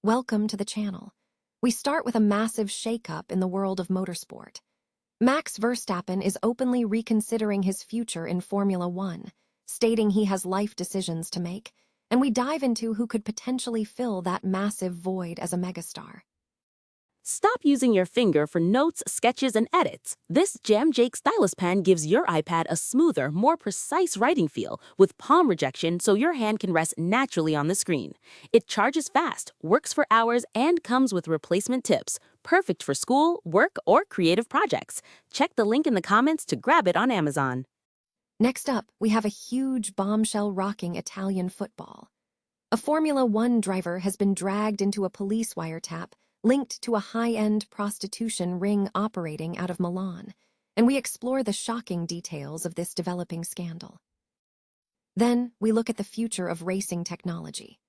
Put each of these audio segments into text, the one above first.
Welcome to the channel. We start with a massive shakeup in the world of motorsport. Max Verstappen is openly reconsidering his future in Formula One, stating he has life decisions to make, and we dive into who could potentially fill that massive void as a megastar. Stop using your finger for notes, sketches, and edits. This Jam Jake stylus pen gives your iPad a smoother, more precise writing feel with palm rejection so your hand can rest naturally on the screen. It charges fast, works for hours, and comes with replacement tips. Perfect for school, work, or creative projects. Check the link in the comments to grab it on Amazon. Next up, we have a huge bombshell rocking Italian football. A Formula One driver has been dragged into a police wiretap linked to a high-end prostitution ring operating out of Milan, and we explore the shocking details of this developing scandal. Then, we look at the future of racing technology.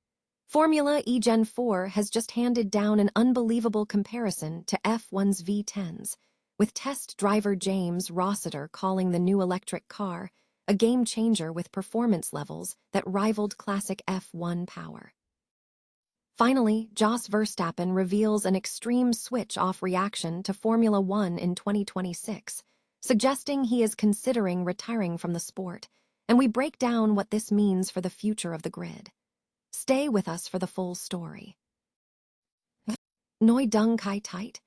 Formula E Gen4 has just handed down an unbelievable comparison to F1's V10s, with test driver James Rossiter calling the new electric car a game-changer with performance levels that rivaled classic F1 power. Finally, Jos Verstappen reveals an extreme switch-off reaction to Formula One in 2026, suggesting he is considering retiring from the sport, and we break down what this means for the future of the grid. Stay with us for the full story. Neu Dung Kai Tight?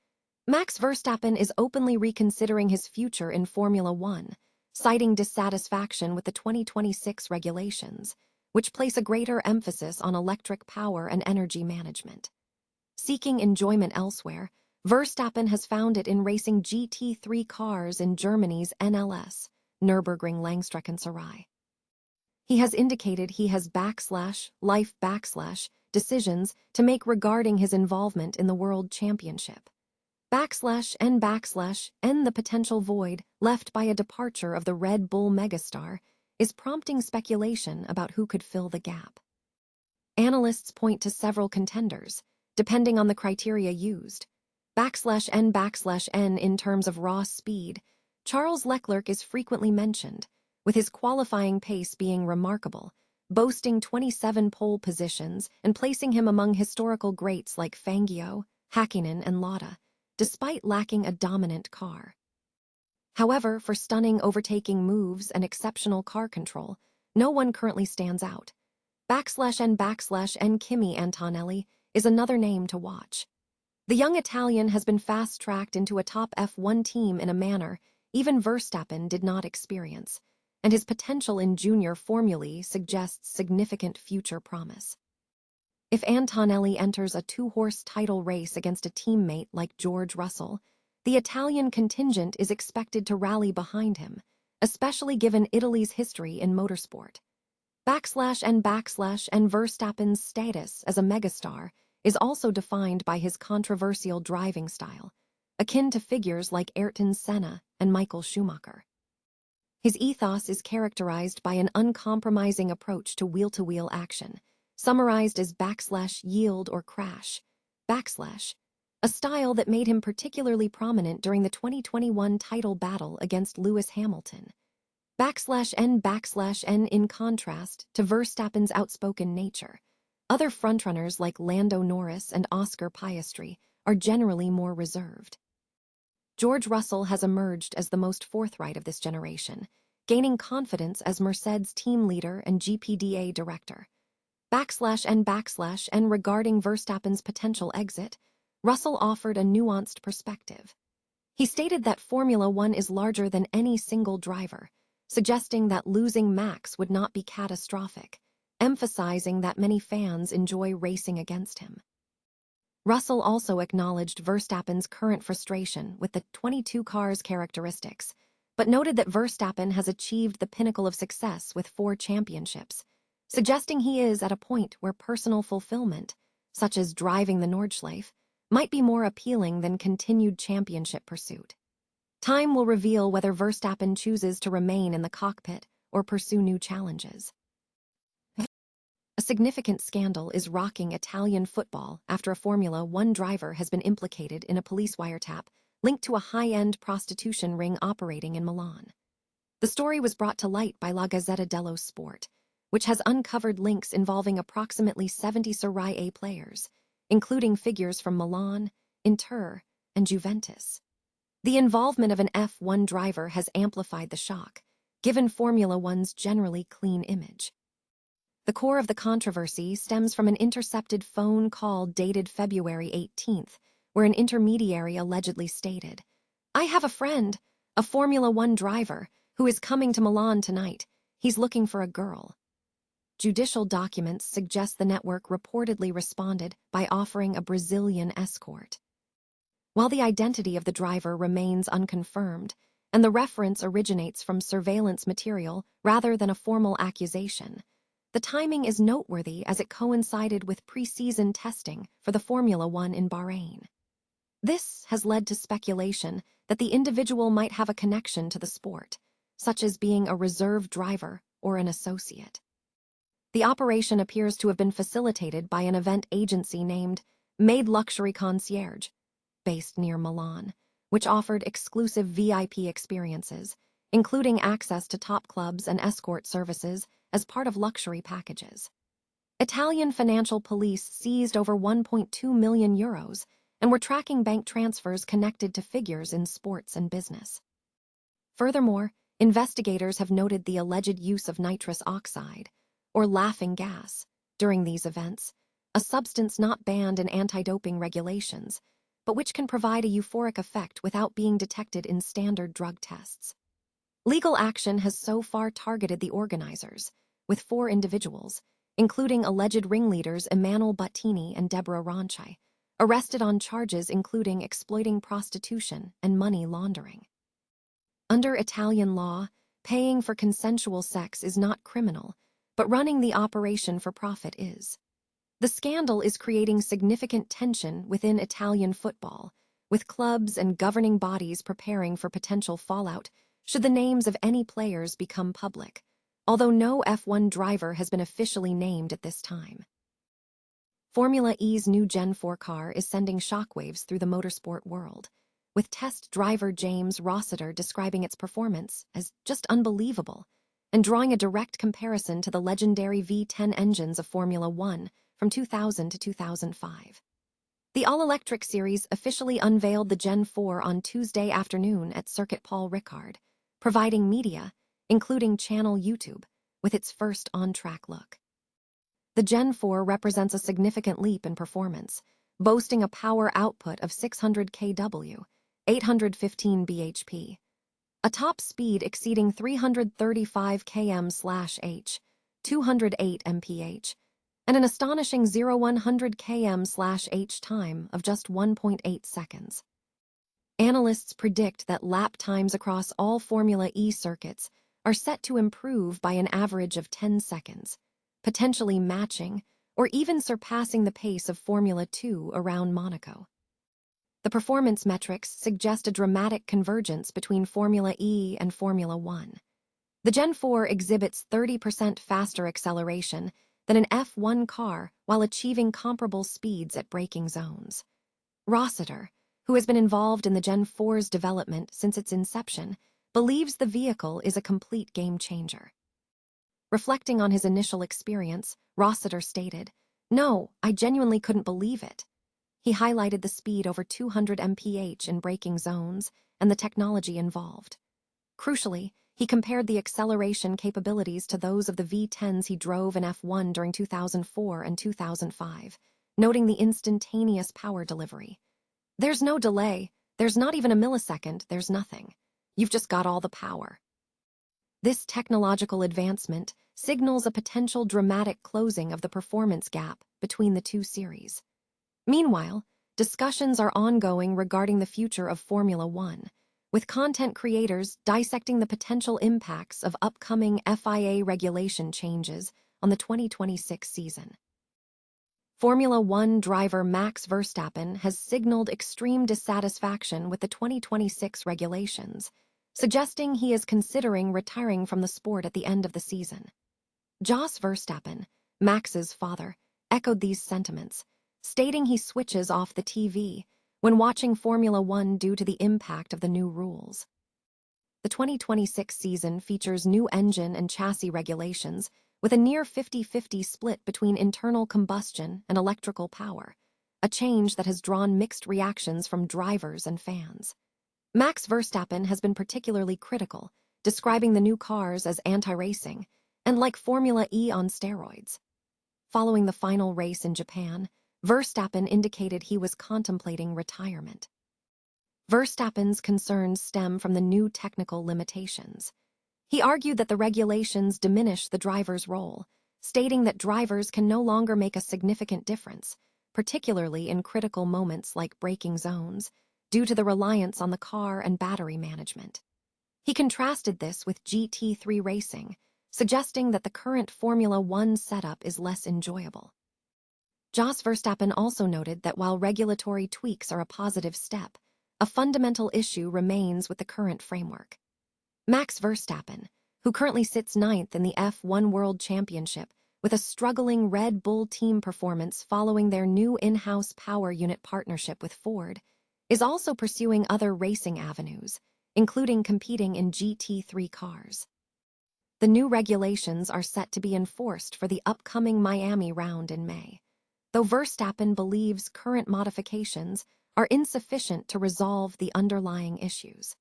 Max Verstappen is openly reconsidering his future in Formula One, citing dissatisfaction with the 2026 regulations, which place a greater emphasis on electric power and energy management. Seeking enjoyment elsewhere, Verstappen has found it in racing GT3 cars in Germany's NLS, Nürburgring Langstreckenserie. He has indicated he has life decisions to make regarding his involvement in the World Championship. And the potential void left by a departure of the Red Bull megastar is prompting speculation about who could fill the gap. Analysts point to several contenders, depending on the criteria used. N in terms of raw speed, Charles Leclerc is frequently mentioned, with his qualifying pace being remarkable, boasting 27 pole positions and placing him among historical greats like Fangio, Hakkinen, and Lauda, despite lacking a dominant car. However, for stunning overtaking moves and exceptional car control, no one currently stands out. N Kimi Antonelli is another name to watch. The young Italian has been fast-tracked into a top F1 team in a manner even Verstappen did not experience, and his potential in junior formulae suggests significant future promise. If Antonelli enters a two-horse title race against a teammate like George Russell, the Italian contingent is expected to rally behind him, especially given Italy's history in motorsport. And Verstappen's status as a megastar is also defined by his controversial driving style, akin to figures like Ayrton Senna and Michael Schumacher. His ethos is characterized by an uncompromising approach to wheel-to-wheel action, summarized as yield or crash, a style that made him particularly prominent during the 2021 title battle against Lewis Hamilton. N in contrast to Verstappen's outspoken nature, other frontrunners like Lando Norris and Oscar Piastri are generally more reserved. George Russell has emerged as the most forthright of this generation, gaining confidence as Mercedes team leader and GPDA director. And regarding Verstappen's potential exit, Russell offered a nuanced perspective. He stated that Formula One is larger than any single driver, suggesting that losing Max would not be catastrophic, emphasizing that many fans enjoy racing against him. Russell also acknowledged Verstappen's current frustration with the 22 car's characteristics, but noted that Verstappen has achieved the pinnacle of success with 4 championships, suggesting he is at a point where personal fulfillment, such as driving the Nordschleife, might be more appealing than continued championship pursuit. Time will reveal whether Verstappen chooses to remain in the cockpit or pursue new challenges. A significant scandal is rocking Italian football after a Formula One driver has been implicated in a police wiretap linked to a high-end prostitution ring operating in Milan. The story was brought to light by La Gazzetta dello Sport, which has uncovered links involving approximately 70 Serie A players, including figures from Milan, Inter, and Juventus. The involvement of an F1 driver has amplified the shock, given Formula One's generally clean image. The core of the controversy stems from an intercepted phone call dated February 18th, where an intermediary allegedly stated, "I have a friend, a Formula One driver, who is coming to Milan tonight. He's looking for a girl." Judicial documents suggest the network reportedly responded by offering a Brazilian escort. While the identity of the driver remains unconfirmed, and the reference originates from surveillance material rather than a formal accusation, the timing is noteworthy as it coincided with pre-season testing for the Formula One in Bahrain. This has led to speculation that the individual might have a connection to the sport, such as being a reserve driver or an associate. The operation appears to have been facilitated by an event agency named Made Luxury Concierge, based near Milan, which offered exclusive VIP experiences, including access to top clubs and escort services as part of luxury packages. Italian financial police seized over 1.2 million euros and were tracking bank transfers connected to figures in sports and business. Furthermore, investigators have noted the alleged use of nitrous oxide, or laughing gas, during these events, a substance not banned in anti-doping regulations, but which can provide a euphoric effect without being detected in standard drug tests. Legal action has so far targeted the organizers, with 4 individuals, including alleged ringleaders Emanuele Bottini and Deborah Ronchi, arrested on charges including exploiting prostitution and money laundering. Under Italian law, paying for consensual sex is not criminal, but running the operation for profit is. The scandal is creating significant tension within Italian football, with clubs and governing bodies preparing for potential fallout should the names of any players become public, although no F1 driver has been officially named at this time. Formula E's new Gen4 car is sending shockwaves through the motorsport world, with test driver James Rossiter describing its performance as just unbelievable and drawing a direct comparison to the legendary V10 engines of Formula One from 2000 to 2005. The all-electric series officially unveiled the Gen4 on Tuesday afternoon at Circuit Paul Ricard, providing media, including channel YouTube, with its first on-track look. The Gen4 represents a significant leap in performance, boasting a power output of 600 kW, 815 bhp, a top speed exceeding 335 km/h, 208 mph, and an astonishing 0-100 km/h time of just 1.8 seconds. Analysts predict that lap times across all Formula E circuits are set to improve by an average of 10 seconds, potentially matching or even surpassing the pace of Formula 2 around Monaco. The performance metrics suggest a dramatic convergence between Formula E and Formula 1. The Gen4 exhibits 30% faster acceleration than an F1 car while achieving comparable speeds at braking zones. Rossiter, who has been involved in the Gen4's development since its inception, believes the vehicle is a complete game-changer. Reflecting on his initial experience, Rossiter stated, "No, I genuinely couldn't believe it." He highlighted the speed over 200 mph in braking zones and the technology involved. Crucially, he compared the acceleration capabilities to those of the V10s he drove in F1 during 2004 and 2005, noting the instantaneous power delivery. "There's no delay, there's not even a millisecond, there's nothing. You've just got all the power." This technological advancement signals a potential dramatic closing of the performance gap between the two series. Meanwhile, discussions are ongoing regarding the future of Formula One, with content creators dissecting the potential impacts of upcoming FIA regulation changes on the 2026 season. Formula One driver Max Verstappen has signaled extreme dissatisfaction with the 2026 regulations, suggesting he is considering retiring from the sport at the end of the season. Jos Verstappen, Max's father, echoed these sentiments, stating he switches off the TV when watching Formula One due to the impact of the new rules. The 2026 season features new engine and chassis regulations with a near 50-50 split between internal combustion and electrical power, a change that has drawn mixed reactions from drivers and fans. Max Verstappen has been particularly critical, describing the new cars as anti-racing and like Formula E on steroids. Following the final race in Japan, Verstappen indicated he was contemplating retirement. Verstappen's concerns stem from the new technical limitations. He argued that the regulations diminish the driver's role, stating that drivers can no longer make a significant difference, particularly in critical moments like braking zones, due to the reliance on the car and battery management. He contrasted this with GT3 racing, suggesting that the current Formula One setup is less enjoyable. Jos Verstappen also noted that while regulatory tweaks are a positive step, a fundamental issue remains with the current framework. Max Verstappen, who currently sits ninth in the F1 World Championship with a struggling Red Bull team performance following their new in-house power unit partnership with Ford, is also pursuing other racing avenues, including competing in GT3 cars. The new regulations are set to be enforced for the upcoming Miami round in May, though Verstappen believes current modifications are insufficient to resolve the underlying issues.